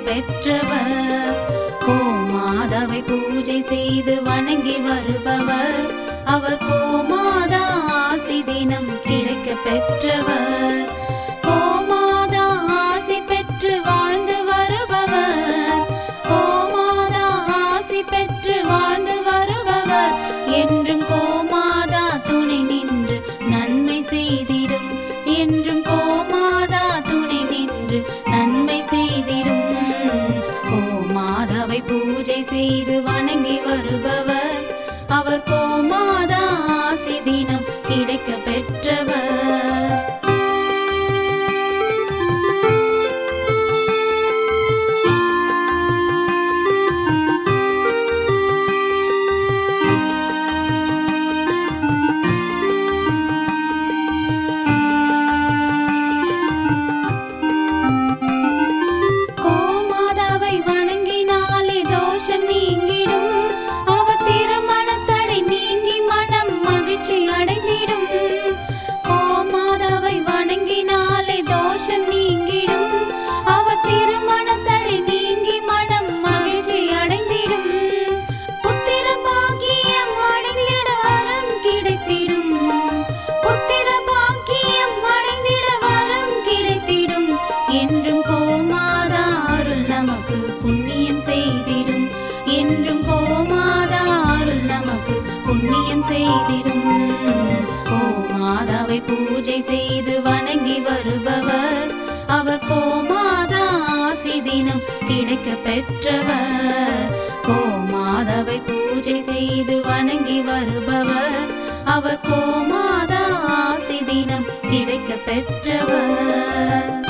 பெற்றவர். கோமாதாவை பூஜை செய்து வணங்கி வருபவர். அவர் கோமாதா ஆசி தினம் கிடைக்க பெற்றவர். கோமாதா ஆசி பெற்று வாழ்ந்து வருபவர். கோமாதா ஆசி பெற்று வாழ்ந்து வருபவர். என்றும் கோமாதா துணை நின்று நன்மை செய்திடும். என்றும் கோமாதா துணை நின்று நன்மை செய்திடும். கோமாதாவை பூஜை செய்து வணங்கி வருபவர். அவர் கோமாதா ஆசி தினம் கிடைக்க பெற்றவர். கோமாதாவை வணங்கினாலே தோஷம் நீங்கிடும். அவர் திருமணத்தடை நீங்கி மனம் மகிழ்ச்சி அடைந்திடும். கோமாதாவை வணங்கினாலே தோஷம் நீங்கிடும். அவர் திருமணத்தடை நீங்கி மனம் மகிழ்ச்சி அடைந்திடும். புத்திர பாக்கியம் அடைந்திட வரம் கிடைத்திடும். புத்திர பாக்கியம் அடைந்திட வரம் கிடைத்திடும். என்றும் கோமாதா அருள் நமக்கு புண்ணியம் செய்திடும். என்றும் கோமாதா அருள் நமக்கு புண்ணியம் செய்திடும். கோமாதாவை பூஜை செய்து வணங்கி வருபவர். அவர் கோமாதா ஆசி தினம் கிடைக்க பெற்றவர். கோமாதாவை பூஜை செய்து வணங்கி வருபவர். அவர் கோமாதா ஆசி தினம் கிடைக்க பெற்றவர்.